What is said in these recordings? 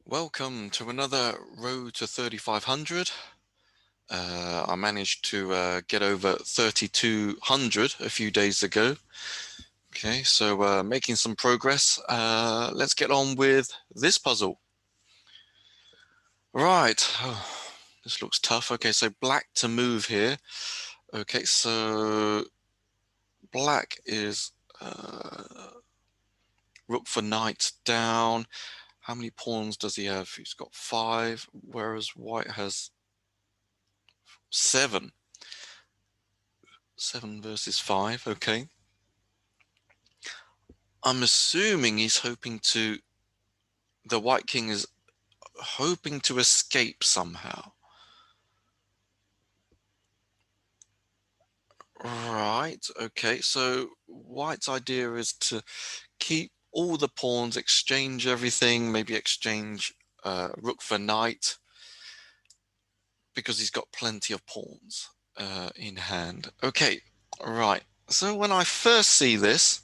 Welcome to another Road to 3500. I managed to get over 3200 a few days ago. Okay, so making some progress. Let's get on with this puzzle. Right, this looks tough. Okay, so black to move here. Okay, so black is rook for knight down. How many pawns does he have? He's got 5, whereas white has 7. 7 versus 5, okay. I'm assuming he's hoping to, the white king is hoping to escape somehow. Right, okay, so white's idea is to keep all the pawns, exchange everything, maybe exchange rook for knight, because he's got plenty of pawns in hand. Okay, right, so when I first see this,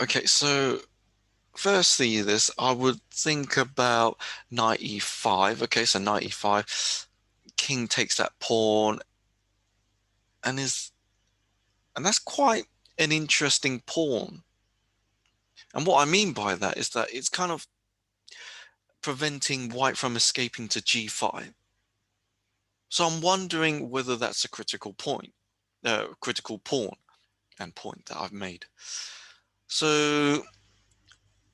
okay, so first see this, I would think about knight e5. Okay, so knight e5, king takes that pawn, and that's quite an interesting pawn. And what I mean by that is that it's kind of preventing white from escaping to g5. So I'm wondering whether that's a critical point, critical pawn and point that I've made. So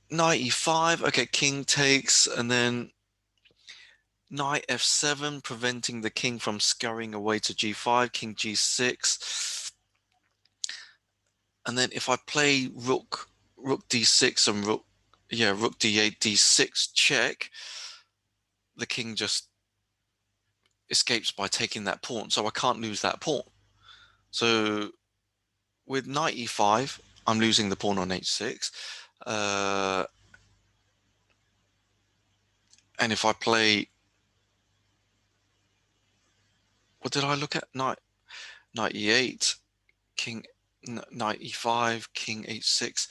knight e5, okay, king takes, and then knight f7, preventing the king from scurrying away to g5, king g6. And then if I play rook d6 and rook d8, d6 check, the king just escapes by taking that pawn, so I can't lose that pawn. So with knight e5, I'm losing the pawn on h6. And if I play, what did I look at? Knight e8, king, knight e5, king h6,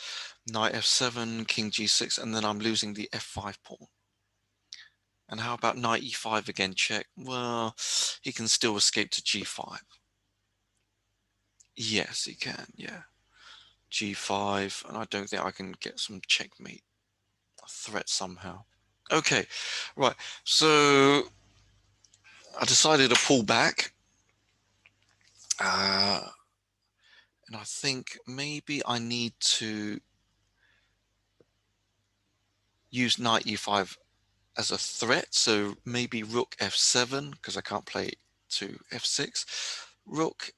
knight f7, king g6, and then I'm losing the f5 pawn. And how about knight e5 again, check? Well, he can still escape to g5. Yes, he can, yeah. g5, and I don't think I can get some checkmate threat somehow. Okay, right, so I decided to pull back. And I think maybe I need to use knight e5 as a threat. So maybe rook f7, because I can't play to f6. Rook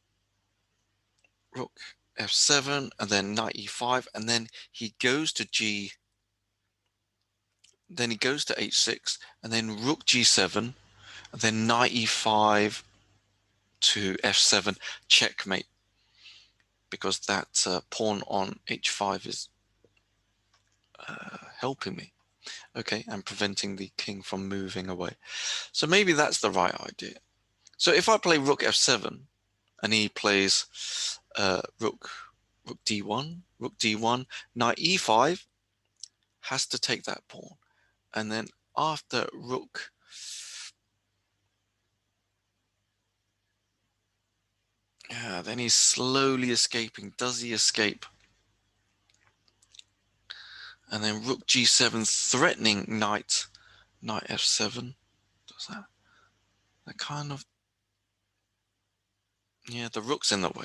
f7, and then knight e5, and then he goes to then he goes to h6, and then rook g7, and then knight e5 to f7, checkmate, because that pawn on h5 is helping me. Okay, and preventing the king from moving away. So maybe that's the right idea. So if I play rook f7 and he plays rook d1, knight e5 has to take that pawn. And then after rook, then he's slowly escaping. Does he escape? And then rook g7 threatening knight f7. Does that kind of, yeah, the rook's in the way.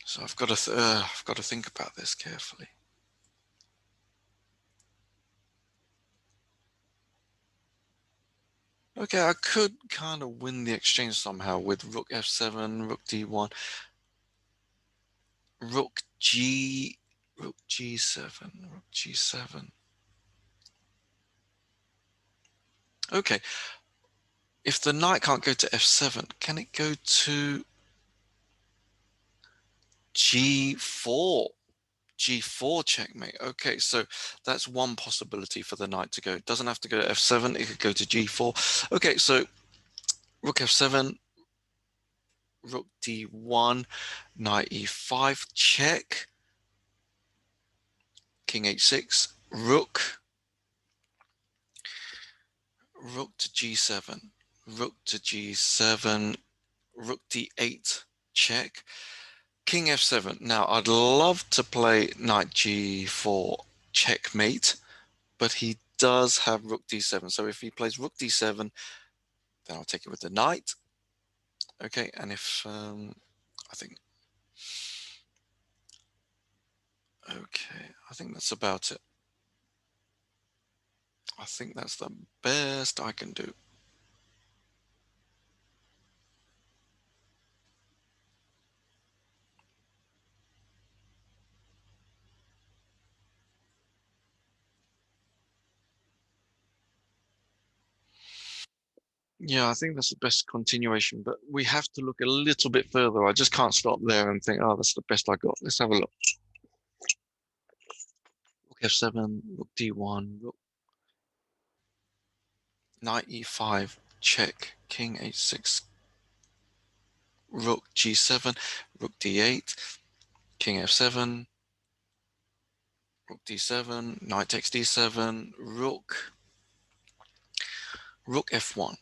So I've got to think about this carefully. Okay, I could kind of win the exchange somehow with rook f7, rook d1, rook g7, rook g7. Okay, if the knight can't go to f7, can it go to g4? g4 checkmate. Okay, so that's one possibility for the knight to go. It doesn't have to go to f7, it could go to g4. Okay, so rook f7, rook d1, knight e5 check, king h6, rook Rook to g7. Rook to g7. Rook d8. Check. King f7. Now, I'd love to play knight g4 checkmate, but he does have rook d7. So if he plays rook d7, then I'll take it with the knight. Okay, and if I think I think that's about it. I think that's the best I can do. Yeah, I think that's the best continuation, but we have to look a little bit further. I just can't stop there and think, oh, that's the best I got. Let's have a look. Rook f7, rook d1, rook knight e5, check, king h6, rook g7, rook d8, king f7, rook d7, knight takes d7, rook f1,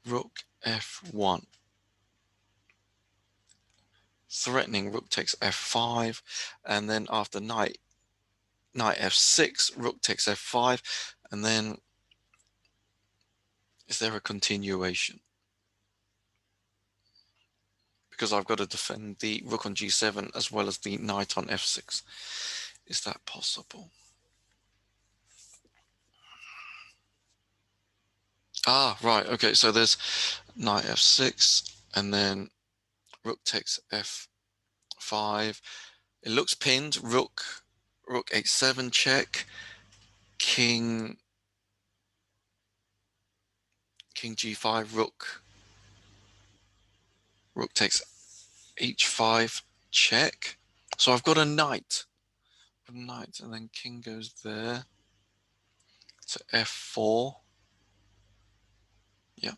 rook f1, threatening rook takes f5, and then after knight f6, rook takes f5, and then is there a continuation? Because I've got to defend the rook on g7 as well as the knight on f6. Is that possible? Ah, right. Okay, so there's knight f6, and then rook takes f5. It looks pinned. Rook h7 check. King g5. Rook takes h5 check. So I've got a knight, and then king goes there to f4. Yeah,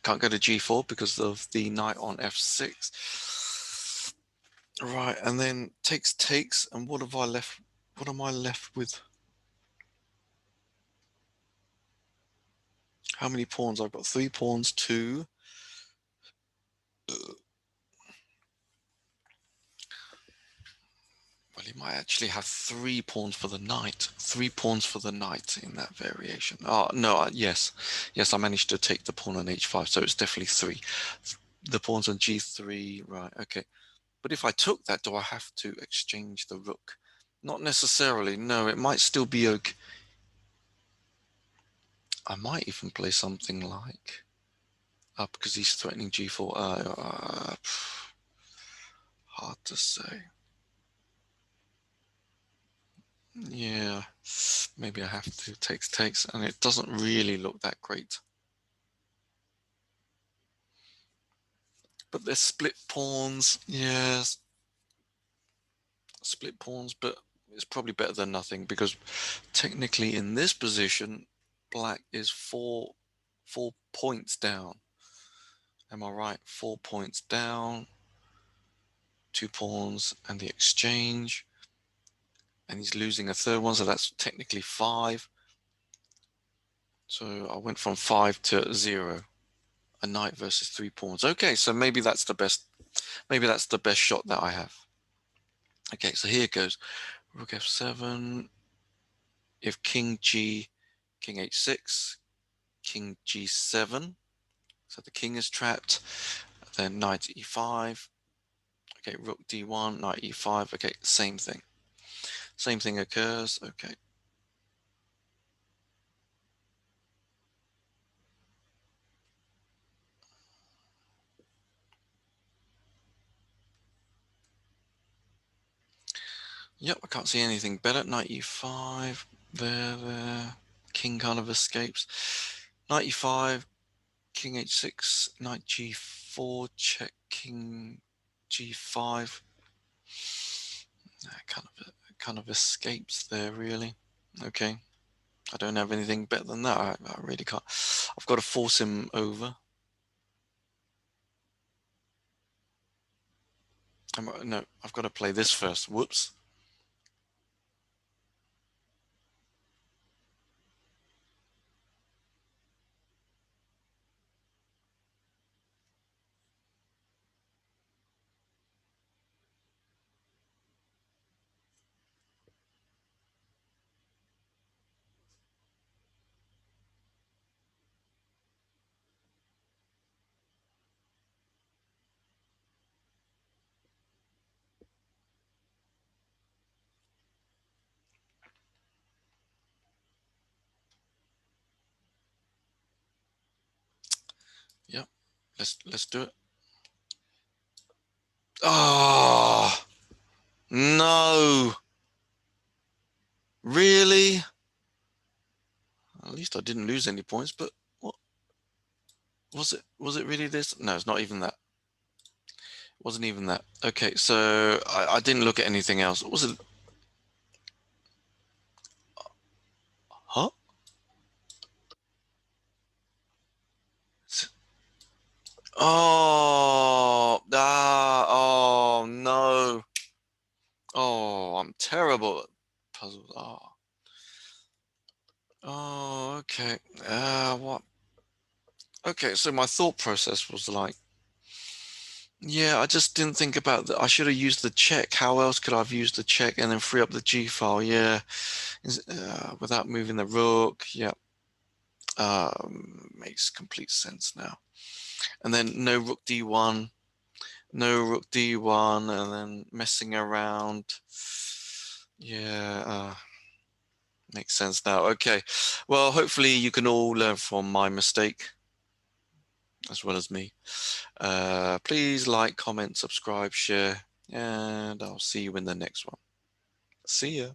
can't go to g4 because of the knight on f6. Right, and then takes, and what have I left? What am I left with? How many pawns? I've got 3 pawns, 2. Well, he might actually have 3 pawns for the knight. 3 pawns for the knight in that variation. Oh, no, yes. Yes, I managed to take the pawn on h5, so it's definitely 3. The pawn's on g3, right, okay. But if I took that, do I have to exchange the rook? Not necessarily, no, it might still be okay. I might even play something like, because he's threatening g4. Hard to say. Yeah, maybe I have to takes, and it doesn't really look that great. But they're split pawns, yes, split pawns, but it's probably better than nothing because technically in this position, black is four points down. Am I right? 4 points down, 2 pawns, and the exchange, and he's losing a third one, so that's technically 5. So I went from 5 to 0. A knight versus 3 pawns. Okay, so maybe that's the best. Maybe that's the best shot that I have. Okay, so here goes. Rook f7. If king h6, king g7. So the king is trapped. Then knight e5. Okay, rook d1, knight e5. Okay, same thing. Same thing occurs. Okay. Yep, I can't see anything better. Knight e5. There. King kind of escapes. Knight e5. King h6, knight g4, check, king g5. Kind of escapes there, really. Okay, I don't have anything better than that. I really can't. I've got to force him over. No, I've got to play this first. Whoops. Yep. Let's do it. Oh no. Really? At least I didn't lose any points, but what was it? Was it really this? No, it's not even that. It wasn't even that. Okay, so I didn't look at anything else. What was it? Huh? Oh, oh no. Oh, I'm terrible at puzzles. Oh, okay. What? Okay, so my thought process was like, yeah, I just didn't think about that. I should have used the check. How else could I have used the check and then free up the G file? Yeah, without moving the rook. Yeah, makes complete sense now. And then no rook d1, no rook d1, and then messing around. Yeah, makes sense now. Okay, well, hopefully you can all learn from my mistake as well as me. Please like, comment, subscribe, share, and I'll see you in the next one. See ya.